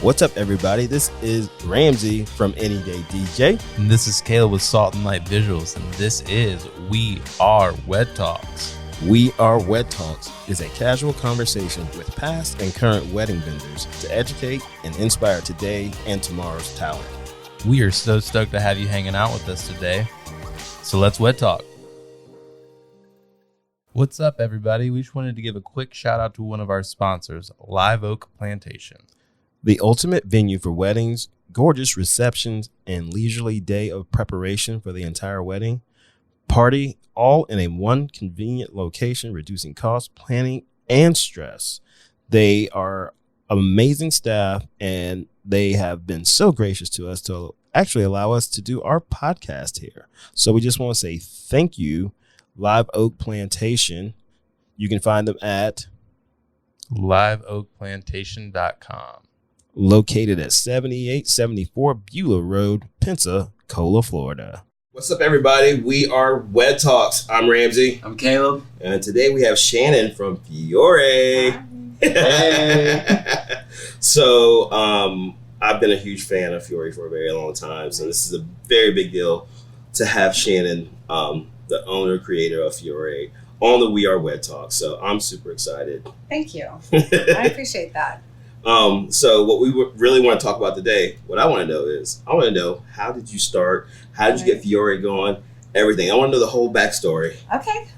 What's up, everybody? This is Ramsey from Any Day DJ. And this is Caleb with Salt and Light Visuals. And this is We Are Wed Talks. We Are Wed Talks is a casual conversation with past and current wedding vendors to educate and inspire today and tomorrow's talent. We are so stoked to have you hanging out with us today. So let's wed talk. What's up, everybody? We just wanted to give a quick shout out to one of our sponsors, Live Oak Plantation. The ultimate venue for weddings, gorgeous receptions, and leisurely day of preparation for the entire wedding party, all in a one convenient location, reducing cost, planning, and stress. They are amazing staff, and they have been so gracious to us to actually allow us to do our podcast here. So we just want to say thank you, Live Oak Plantation. You can find them at liveoakplantation.com. Located at 7874 Beulah Road, Pensacola, Florida. What's up, everybody? We are Wed Talks. I'm Ramsey. I'm Caleb. And today we have Shannon from Fiore. Hey. So I've been a huge fan of Fiore for a very long time. So this is a very big deal to have Shannon, the owner, creator of Fiore, on the We Are Wed Talks. So I'm super excited. Thank you. I appreciate that. So what we really want to talk about today, what I want to know is, I want to know, how did you start? How did you get Fiore going? Everything. I want to know the whole backstory. Okay.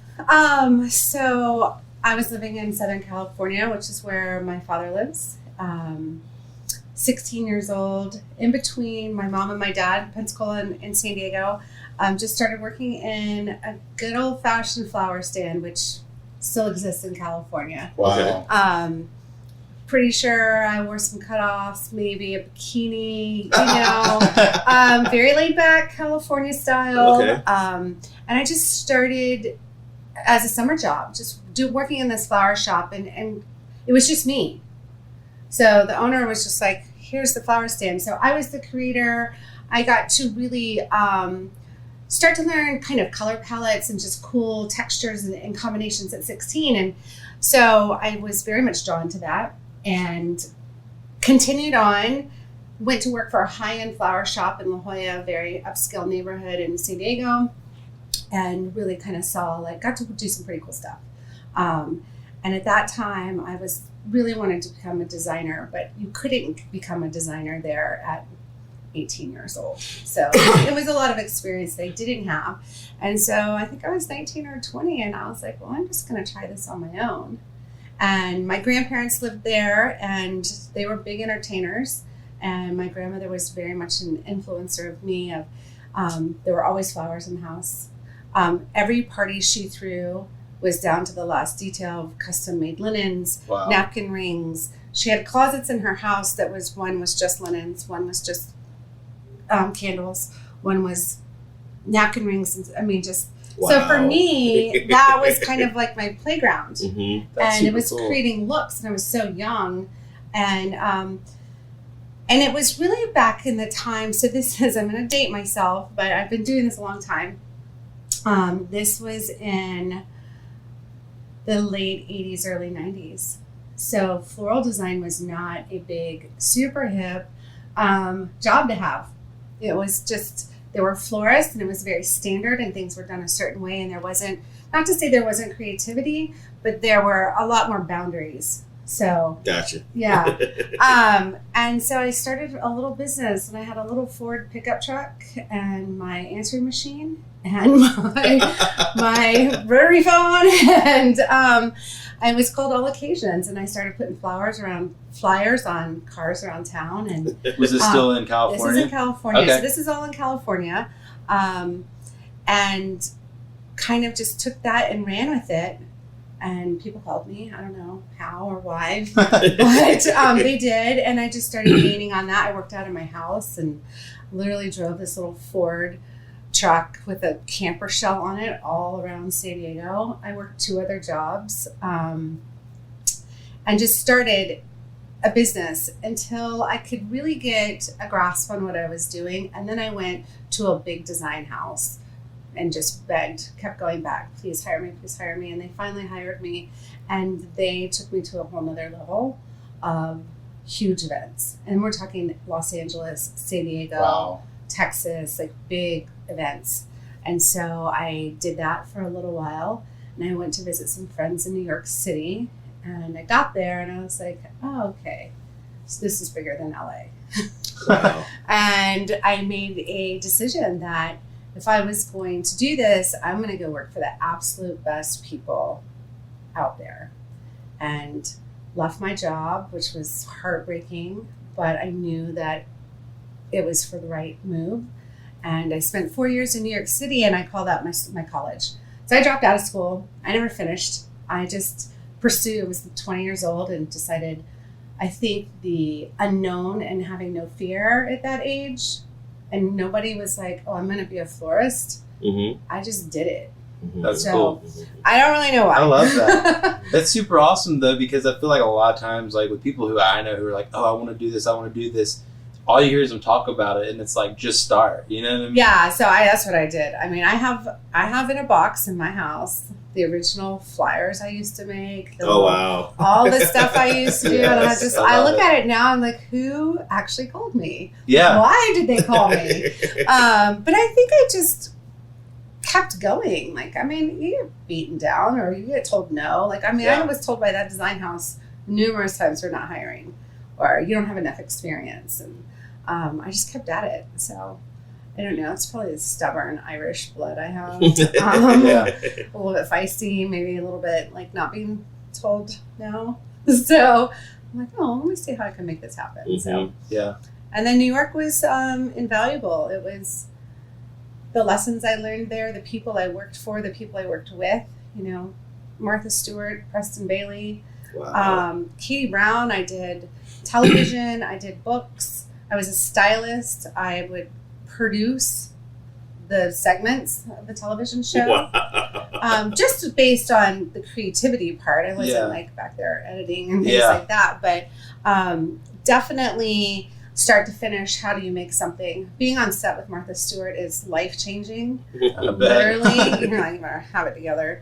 So I was living in Southern California, which is where my father lives. 16 years old, in between my mom and my dad, Pensacola and San Diego. Just started working in a good old fashioned flower stand, which still exists in California. Wow. Pretty sure I wore some cutoffs, maybe a bikini, very laid back California style. Okay. And I just started as a summer job, just working in this flower shop, and it was just me. So the owner was just like, here's the flower stand. So I was the creator. I got to really start to learn kind of color palettes and just cool textures and combinations at 16. And so I was very much drawn to that. And continued on, went to work for a high-end flower shop in La Jolla, a very upscale neighborhood in San Diego, and really kind of got to do some pretty cool stuff. And at that time, I was really wanted to become a designer, but you couldn't become a designer there at 18 years old. So it was a lot of experience they didn't have. And so I think I was 19 or 20, and I was like, well, I'm just going to try this on my own. And my grandparents lived there, and they were big entertainers. And my grandmother was very much an influencer of me. There were always flowers in the house. Every party she threw was down to the last detail of custom-made linens, Wow. napkin rings. She had closets in her house that one was just linens, one was just candles, one was napkin rings. Wow. So for me, that was kind of like my playground. Mm-hmm. And it was creating looks, and I was so young. And it was really back in the time. So I'm going to date myself, but I've been doing this a long time. This was in the late 80s, early 90s. So floral design was not a big, super hip job to have. It was just, there were florists, and it was very standard, and things were done a certain way. And there wasn't, not to say there wasn't creativity, but there were a lot more boundaries. So Gotcha. Yeah. And so I started a little business, and I had a little Ford pickup truck and my answering machine and my rotary phone, and it was called All Occasions. And I started putting flyers on cars around town. And Was this still in California? This is in California. Okay. So this is all in California. And kind of just took that and ran with it. And people helped me. I don't know how or why, but they did. And I just started gaining on that. I worked out of my house and literally drove this little Ford truck with a camper shell on it all around San Diego. I worked 2 other jobs and just started a business until I could really get a grasp on what I was doing. And then I went to a big design house and just begged, kept going back, please hire me, please hire me. And they finally hired me, and they took me to a whole nother level of huge events. And we're talking Los Angeles, San Diego, Wow. Texas, like big events. And so I did that for a little while. And I went to visit some friends in New York City. And I got there and I was like, oh, okay. So this is bigger than LA. Wow. And I made a decision that if I was going to do this, I'm going to go work for the absolute best people out there. And left my job, which was heartbreaking, but I knew that it was for the right move. And I spent 4 years in New York City, and I call that my college. So I dropped out of school. I never finished. I just pursued. I was 20 years old and decided, I think the unknown and having no fear at that age, and nobody was like, oh, I'm going to be a florist. Mm-hmm. I just did it. That's So- cool. I don't really know why. I love that. That's super awesome though, because I feel like a lot of times, like with people who I know who are like, oh, I want to do this, all you hear is them talk about it, and it's like, just start. You know what I mean? Yeah, so that's what I did. I mean, I have in a box in my house the original flyers I used to make. Oh, wow. All the stuff I used to do, and Yes, I love look it. at it now. I'm like, who actually called me? Yeah. Why did they call me? But I think I just kept going. Like, I mean, you get beaten down or you get told no. Like, I mean, Yeah. I was told by that design house numerous times we're not hiring, or you don't have enough experience, and I just kept at it. So I don't know. It's probably the stubborn Irish blood I have. Yeah. A little bit feisty, maybe a little bit like not being told no. So I'm like, oh, let me see how I can make this happen. So, Yeah. and then New York was invaluable. It was the lessons I learned there, the people I worked for, the people I worked with. You know, Martha Stewart, Preston Bailey, Wow. Katie Brown. I did television. I did books. I was a stylist. I would produce the segments of the television show. Wow. Just based on the creativity part. I wasn't Yeah. like back there editing and things Yeah. like that, but definitely start to finish, how do you make something? Being on set with Martha Stewart is life-changing. I bet. Literally, you're like, you better have it together.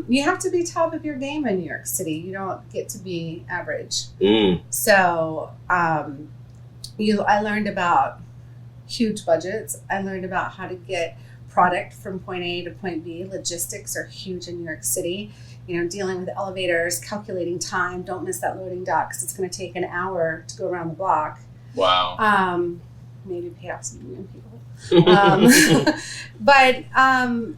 You have to be top of your game in New York City. You don't get to be average. Mm. So I learned about huge budgets. I learned about how to get product from point A to point B. Logistics are huge in New York City. You know, dealing with elevators, calculating time. Don't miss that loading dock because it's going to take an hour to go around the block. Wow. Maybe pay off some union people. But and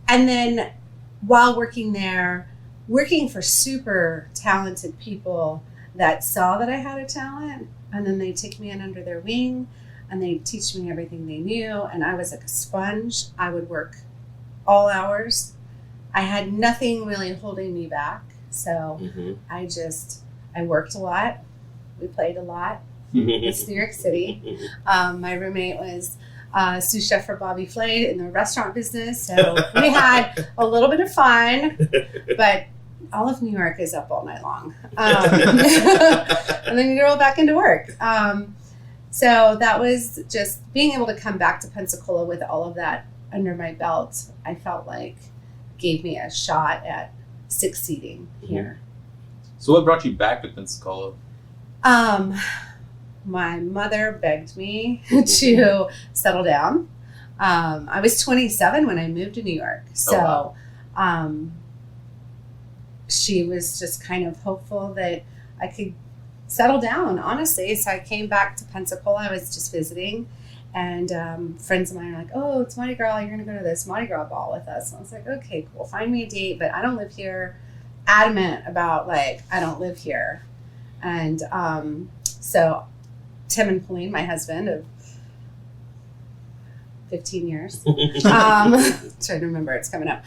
then while working there, working for super talented people that saw that I had a talent, and then they take me in under their wing and they teach me everything they knew, and I was like a sponge. I would work all hours. I had nothing really holding me back, so Mhm. I worked a lot. We played a lot. It's New York City. My roommate was sous chef for Bobby Flay in the restaurant business, so we had a little bit of fun, but all of New York is up all night long. And then you roll back into work. So that was just being able to come back to Pensacola with all of that under my belt, I felt like gave me a shot at succeeding here. So what brought you back to Pensacola? My mother begged me to settle down. I was 27 when I moved to New York. So she was just kind of hopeful that I could settle down, honestly. So I came back to Pensacola. I was just visiting. And friends of mine are like, oh, it's Mardi Gras. You're going to go to this Mardi Gras ball with us. And I was like, okay, cool. Find me a date, but I don't live here. Adamant about, like, I don't live here. And so Tim and Pauline, my husband of 15 years, trying to remember, it's coming up.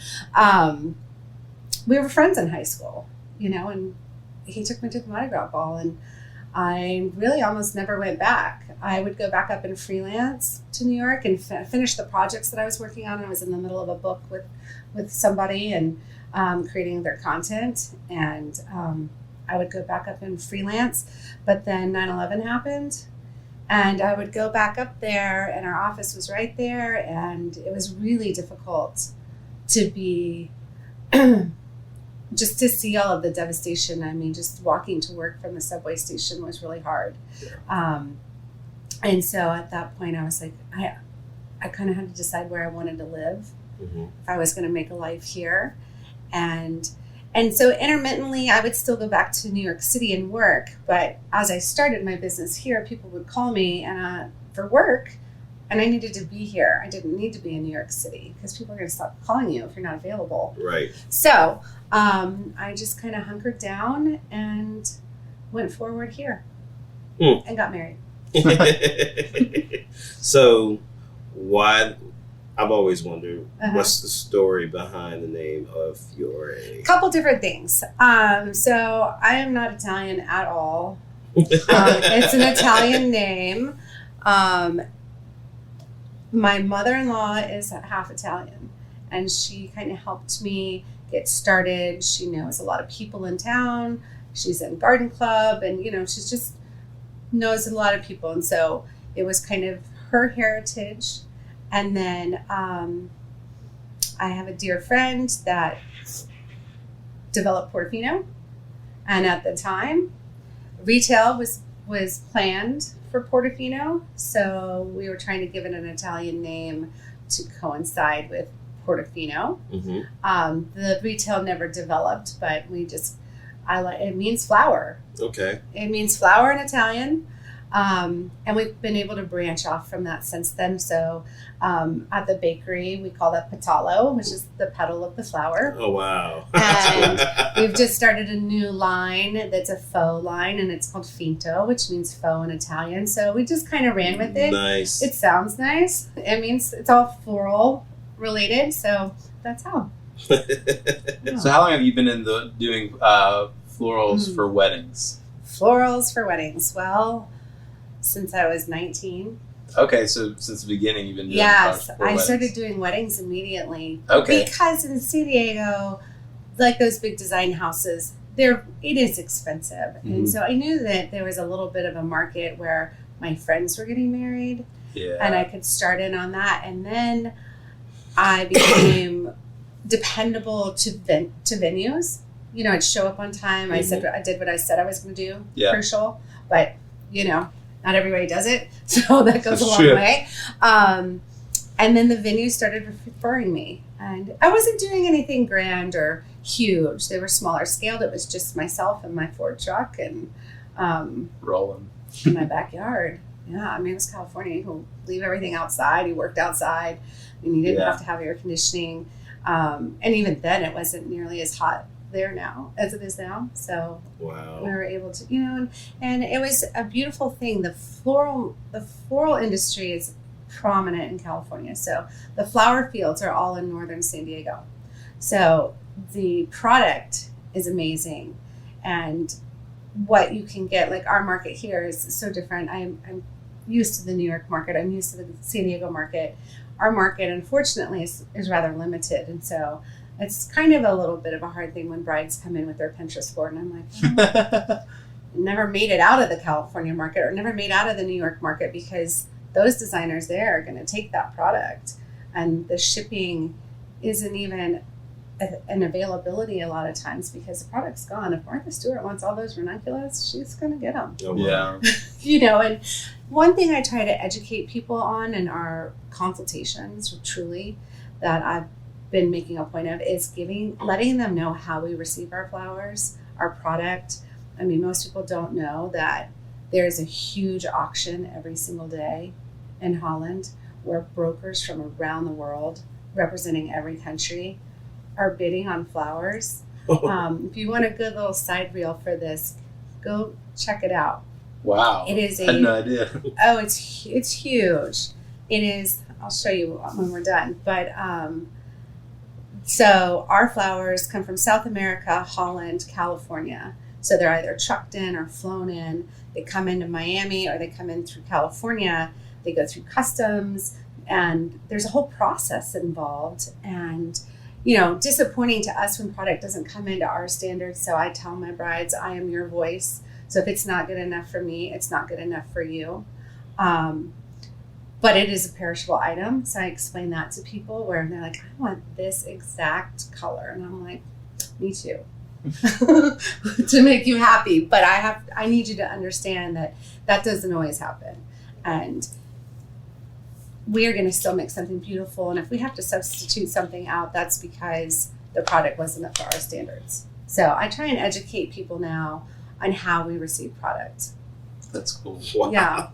We were friends in high school, you know, and he took me to the Mardi Gras ball, and I really almost never went back. I would go back up and freelance to New York and finish the projects that I was working on. I was in the middle of a book with somebody and creating their content, and I would go back up and freelance. But then 9/11 happened, and I would go back up there, and our office was right there, and it was really difficult to be just to see all of the devastation. I mean, just walking to work from the subway station was really hard. And so at that point, I was like, I kind of had to decide where I wanted to live, if I was going to make a life here. And so intermittently, I would still go back to New York City and work. But as I started my business here, people would call me for work, and I needed to be here. I didn't need to be in New York City because people are going to stop calling you if you're not available. Right. So I just kind of hunkered down and went forward here and got married. So why, I've always wondered, what's the story behind the name of Fiore? A couple different things. So I am not Italian at all. It's an Italian name. My mother-in-law is half Italian, and she kind of helped me get started. She knows a lot of people in town. She's in garden club, and she's just knows a lot of people. And so it was kind of her heritage. And then I have a dear friend that developed Portofino, and at the time retail was planned for Portofino, so we were trying to give it an Italian name to coincide with Portofino. The retail never developed, but it means flower. Okay. It means flower in Italian. And we've been able to branch off from that since then. So at the bakery, we call that petalo, which is the petal of the flower. Oh, wow. And we've just started a new line that's a faux line, and it's called finto, which means faux in Italian. So we just kind of ran with it. Nice. It sounds nice. It means it's all floral related. So that's how. So how long have you been doing florals for weddings? Florals for weddings. Well, since I was 19. Okay, so since the beginning you've been doing Yes, flowers for I weddings. started doing weddings immediately. Okay. Because in San Diego, like those big design houses, it is expensive. And so I knew that there was a little bit of a market where my friends were getting married, and I could start in on that. And then I became dependable to venues. I'd show up on time. I did what I said I was going to do. Crucial, but not everybody does it, so that goes a long way. And then the venues started referring me, and I wasn't doing anything grand or huge. They were smaller scaled. It was just myself and my Ford truck and rolling in my backyard. Yeah, I mean, it was California. You leave everything outside. You worked outside, and you didn't have to have air conditioning. And even then, it wasn't nearly as hot there now as it is now. So wow, we were able to, and it was a beautiful thing. The floral industry is prominent in California. So the flower fields are all in northern San Diego. So the product is amazing, and what you can get, like our market here is so different. I'm used to the New York market. I'm used to the San Diego market. Our market, unfortunately, is rather limited, and so it's kind of a little bit of a hard thing when brides come in with their Pinterest board, and I'm like, never made it out of the California market or never made out of the New York market, because those designers there are going to take that product, and the shipping isn't even an availability a lot of times because the product's gone. If Martha Stewart wants all those ranunculus, she's going to get them. Yeah. And one thing I try to educate people on in our consultations, truly, that I've been making a point of, is letting them know how we receive our flowers, our product. I mean, most people don't know that there's a huge auction every single day in Holland where brokers from around the world, representing every country, are bidding on flowers. If you want a good little side reel for this, go check it out. Wow. It is I had no idea. Oh, it's huge. It is. I'll show you when we're done. But so our flowers come from South America, Holland, California. So they're either trucked in or flown in. They come into Miami or they come in through California. They go through customs, and there's a whole process involved. And disappointing to us when product doesn't come into our standards. So I tell my brides, I am your voice. So if it's not good enough for me, it's not good enough for you. But it is a perishable item. So I explain that to people where they're like, I want this exact color. And I'm like, me too. to make you happy. But I need you to understand that doesn't always happen. And we are going to still make something beautiful. And if we have to substitute something out, that's because the product wasn't up to our standards. So I try and educate people now on how we receive product. That's cool. Wow. Yeah.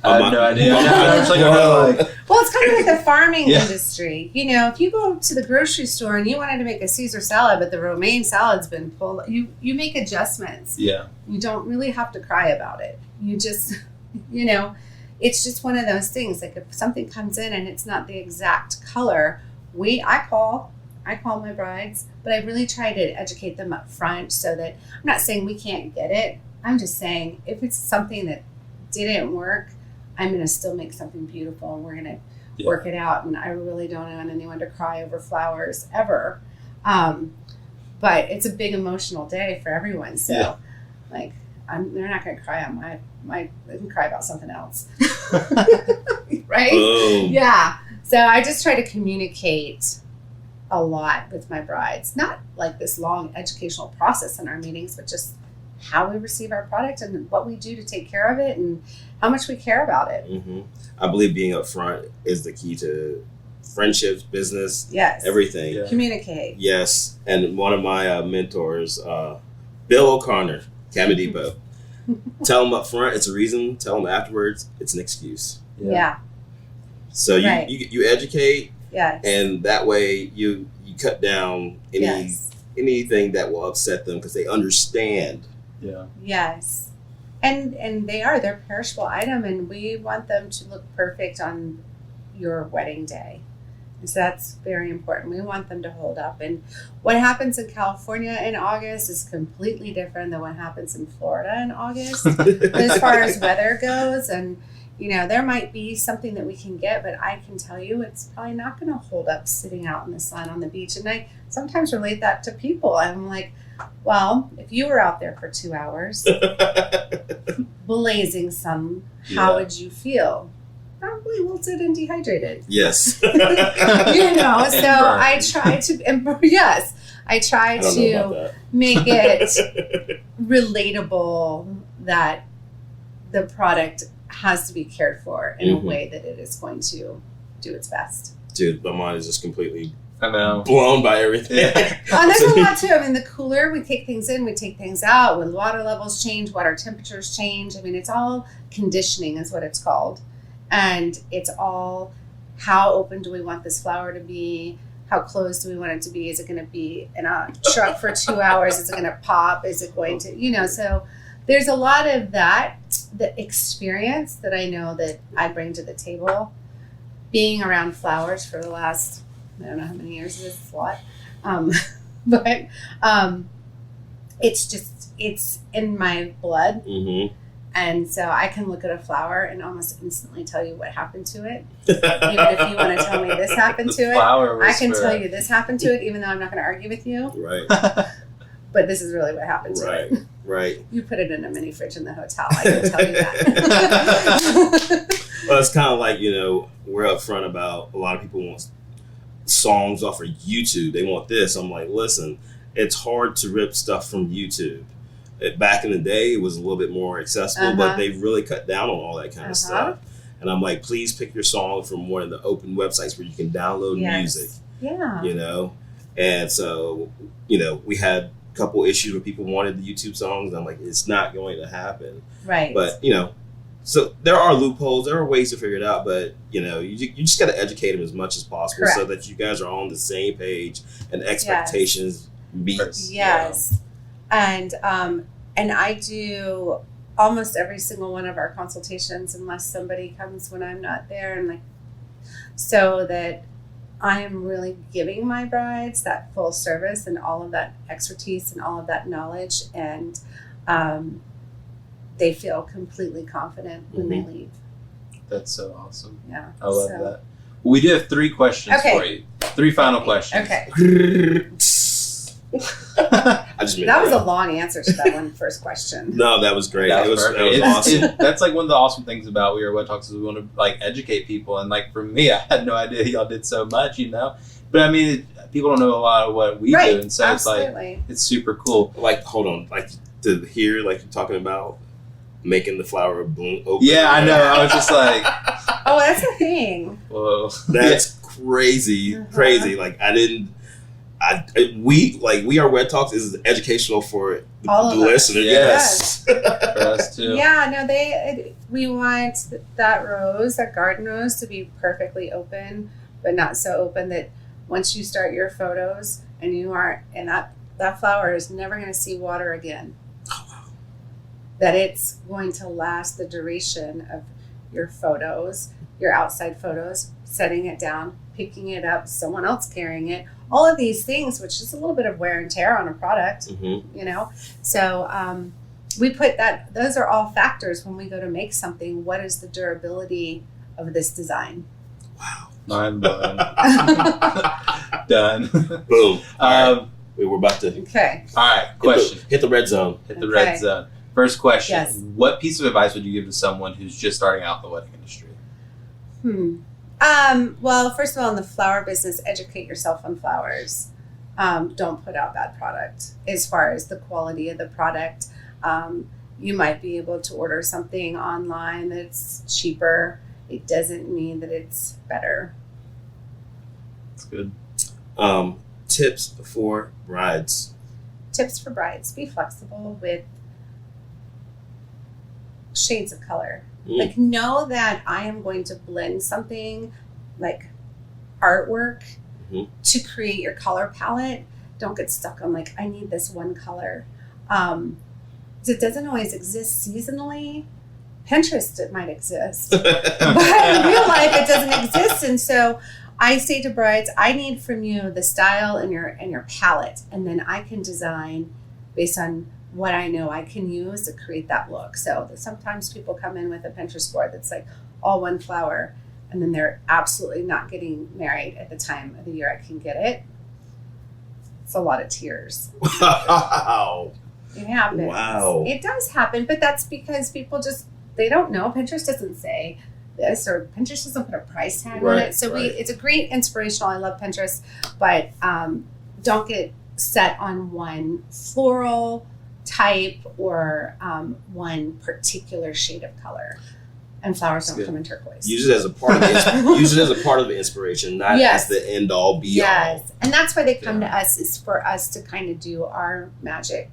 I have no idea. I'm just like, Well, it's kind of like the farming industry. You know, if you go to the grocery store and you wanted to make a Caesar salad, but the romaine salad's been pulled, you make adjustments. yeah. You don't really have to cry about it. You just, you know, it's just one of those things. Like if something comes in and it's not the exact color, I call my brides, but I really try to educate them up front so that I'm not saying we can't get it. I'm just saying if it's something that didn't work, I'm going to still make something beautiful and we're going to work it out. And I really don't want anyone to cry over flowers ever. But it's a big emotional day for everyone. So like, they're not going to cry on they can cry about something else. Right? Boom. Yeah. So I just try to communicate a lot with my brides, not like this long educational process in our meetings, but just how we receive our product and what we do to take care of it and how much we care about it. Mm-hmm. I believe being upfront is the key to friendships, business, Yes. everything. Yeah. Communicate. Yes. And one of my mentors, Bill O'Connor, Camden Depot, tell them up front it's a reason, tell them afterwards it's an excuse. Yeah. So you, Right. you educate, Yes. and that way you cut down Yes. anything that will upset them because they understand. Yeah. Yes. And they're perishable item, and we want them to look perfect on your wedding day. So that's very important. We want them to hold up. And what happens in California in August is completely different than what happens in Florida in August as far as weather goes. And, you know, there might be something that we can get, but I can tell you it's probably not going to hold up sitting out in the sun on the beach. And I sometimes relate that to people. I'm like, well, if you were out there for 2 hours, blazing sun, how would you feel? Probably wilted and dehydrated. Yes. You know, so I try to, I try I don't know to about make that. it relatable that the product has to be cared for in a Mhm. way that it is going to do its best. Dude, my mind is just completely I know. blown by everything. Yeah. And there's a lot too. I mean, the cooler we take things in, we take things out. When water levels change, water temperatures change. I mean, it's all conditioning is what it's called. And it's all how open do we want this flower to be? How closed do we want it to be? Is it going to be in a truck for 2 hours? Is it going to pop? Is it going to, you know, so there's a lot of that, the experience that I know that I bring to the table. Being around flowers for the last, I don't know how many years it is, it's a lot. But it's in my blood. Mm-hmm. And so I can look at a flower and almost instantly tell you what happened to it. Even if you want to tell me this happened to it, I can tell you this happened to it, even though I'm not going to argue with you. Right. But this is really what happened to it. Right. You put it in a mini fridge in the hotel. I can tell you that. Well, it's kind of like, you know, we're upfront about a lot of people want songs off of YouTube. They want this. I'm like, listen, it's hard to rip stuff from YouTube. Back in the day, it was a little bit more accessible, but they've really cut down on all that kind of stuff. And I'm like, please pick your song from one of the open websites where you can download music. Yeah. You know? And so, you know, we had a couple issues where people wanted the YouTube songs. And I'm like, it's not going to happen. Right. But, you know, so there are loopholes. There are ways to figure it out. But, you know, you just got to educate them as much as possible so that you guys are on the same page and expectations meet. Yes. And I do almost every single one of our consultations unless somebody comes when I'm not there, and like so that I am really giving my brides that full service and all of that expertise and all of that knowledge, and they feel completely confident when they leave. That's so awesome. Yeah. I love that. We do have 3 questions for you. 3 final questions. Okay. I just That was a long answer to that one first question. No, that was great. That was awesome. That's like one of the awesome things about We Are Wed Talks is we want to like educate people, and like for me, I had no idea y'all did so much, you know. But I mean, people don't know a lot of what we Right, do, and so absolutely. it's super cool. Like, hold on, like to hear, like you're talking about making the flower bloom open. Yeah, I know. I was just like, Oh, that's a thing. whoa. That's crazy, crazy. Like we are Wed Talks is educational for All the of us. listener. Yes. Yes. For us too. Yeah, no, we want that garden rose to be perfectly open, but not so open that once you start your photos and that flower is never going to see water again. That it's going to last the duration of your photos, your outside photos, setting it down, picking it up, someone else carrying it, all of these things, which is a little bit of wear and tear on a product, you know? So we put those are all factors when we go to make something. What is the durability of this design? Wow. Mind blowing. Done. Boom. We're about to Okay. All right. Question. hit the red zone. Hit the red zone. First question. Yes. What piece of advice would you give to someone who's just starting out in the wedding industry? Well, first of all, in the flower business, educate yourself on flowers. Don't put out bad product. As far as the quality of the product, you might be able to order something online that's cheaper. It doesn't mean that it's better. That's good. Tips for brides. Tips for brides: be flexible with shades of color. Like, know that I am going to blend something like artwork to create your color palette. Don't get stuck on like, I need this one color. It doesn't always exist seasonally. Pinterest, it might exist, but in real life it doesn't exist. And so I say to brides, I need from you the style and your palette, and then I can design based on what I know I can use to create that look. So sometimes people come in with a Pinterest board that's like all one flower, and then they're absolutely not getting married at the time of the year I can get it. It's a lot of tears. Wow. It happens. Wow. It does happen, but that's because people they don't know. Pinterest doesn't say this, or Pinterest doesn't put a price tag on it. So it's a great inspirational. I love Pinterest, but don't get set on one floral type or one particular shade of color. And flowers don't come in turquoise. Use it as a part of the inspiration, not as the end all be all. Yes, and that's why they come to us, is for us to kind of do our magic.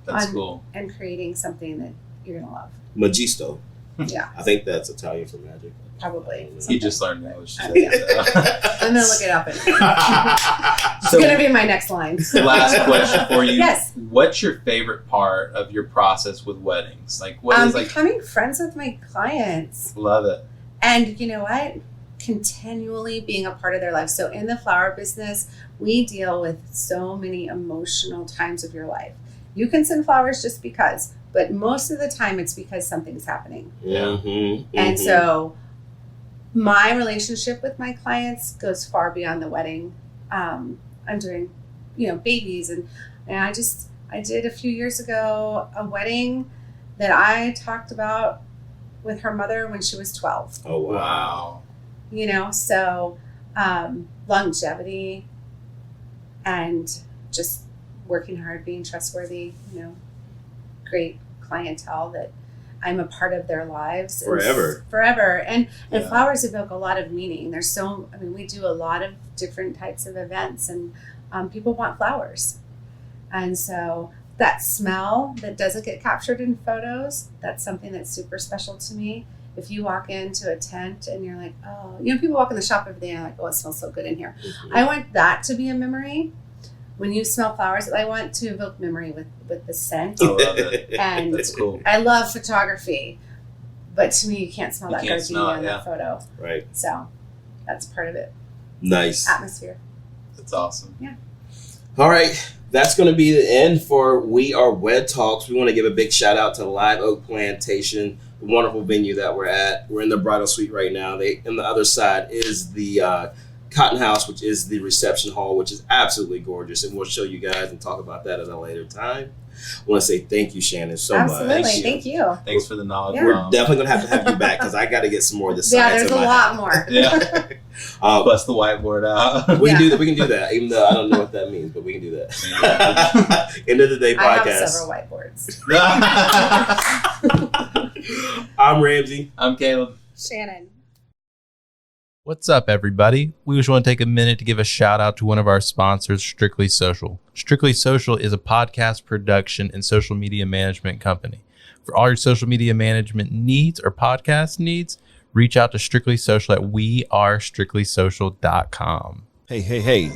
That's cool. And creating something that you're gonna love. Magisto. Yeah. I think that's Italian for magic. Probably. You just learned English. I'm gonna look it up. It's gonna be my next line. Last question for you. Yes. What's your favorite part of your process with weddings? Like, what is becoming friends with my clients. Love it. And you know what? Continually being a part of their life. So in the flower business, we deal with so many emotional times of your life. You can send flowers just because, but most of the time it's because something's happening. And so my relationship with my clients goes far beyond the wedding. I'm doing, babies, and I did a few years ago a wedding that I talked about with her mother when she was 12. Oh wow! So longevity and just working hard, being trustworthy. Great clientele that I'm a part of their lives forever. And flowers evoke a lot of meaning. We do a lot of different types of events, and people want flowers. And so that smell that doesn't get captured in photos, that's something that's super special to me. If you walk into a tent and you're like, oh, people walk in the shop every day and they're like, oh, it smells so good in here. I want that to be a memory. When you smell flowers, I want to evoke memory with the scent. I love it. And that's cool. I love photography, but to me, you can't smell that gardenia in that photo. Right. So that's part of it. Nice. Atmosphere. That's awesome. Yeah. All right. That's going to be the end for We Are Wed Talks. We want to give a big shout out to Live Oak Plantation, the wonderful venue that we're at. We're in the bridal suite right now. On the other side is the Cotton House, which is the reception hall, which is absolutely gorgeous, and we'll show you guys and talk about that at a later time. I want to say thank you, Shannon, so much. Absolutely, thank you. Thanks for the knowledge. Yeah. We're definitely going to have you back because I got to get some more of this. Yeah, there's a lot more. Yeah. Bust the whiteboard out. We can do that. We can do that, even though I don't know what that means, but we can do that. End of the day I podcast. have several whiteboards. I'm Ramsey. I'm Caleb. Shannon. What's up, everybody? We just want to take a minute to give a shout out to one of our sponsors, Strictly Social. Strictly Social is a podcast production and social media management company. For all your social media management needs or podcast needs, reach out to Strictly Social at wearestrictlysocial.com. Hey.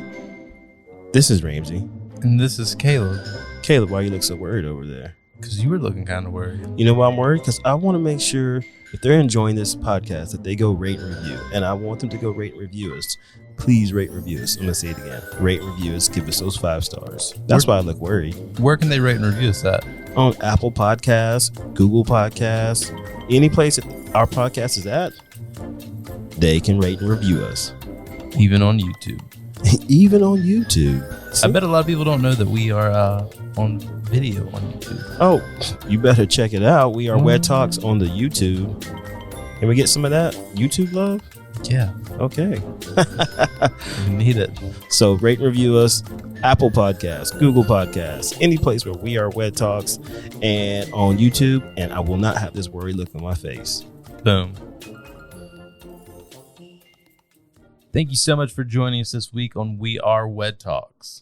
This is Ramsey. And this is Caleb, Caleb, why you look so worried over there? because you were looking kind of worried. You know why I'm worried? Because I want to make sure if they're enjoying this podcast that they go rate and review. And I want them to go rate and review us. Please rate and review us. I'm going to say it again. Rate and review us. Give us those 5 stars. That's why I look worried. Where can they rate and review us at? On Apple Podcasts, Google Podcasts, any place that our podcast is at, they can rate and review us. Even on YouTube. Even on YouTube. I bet a lot of people don't know that we are on video on YouTube. Oh, you better check it out. We are Wed Talks on the YouTube. Can we get some of that YouTube love? Yeah, Okay. we need it. So rate and review us. Apple Podcasts, Google Podcasts, any place where We Are Wed Talks, and on YouTube. And I will not have this worried look on my face. Boom. Thank you so much for joining us this week on We Are Wed Talks.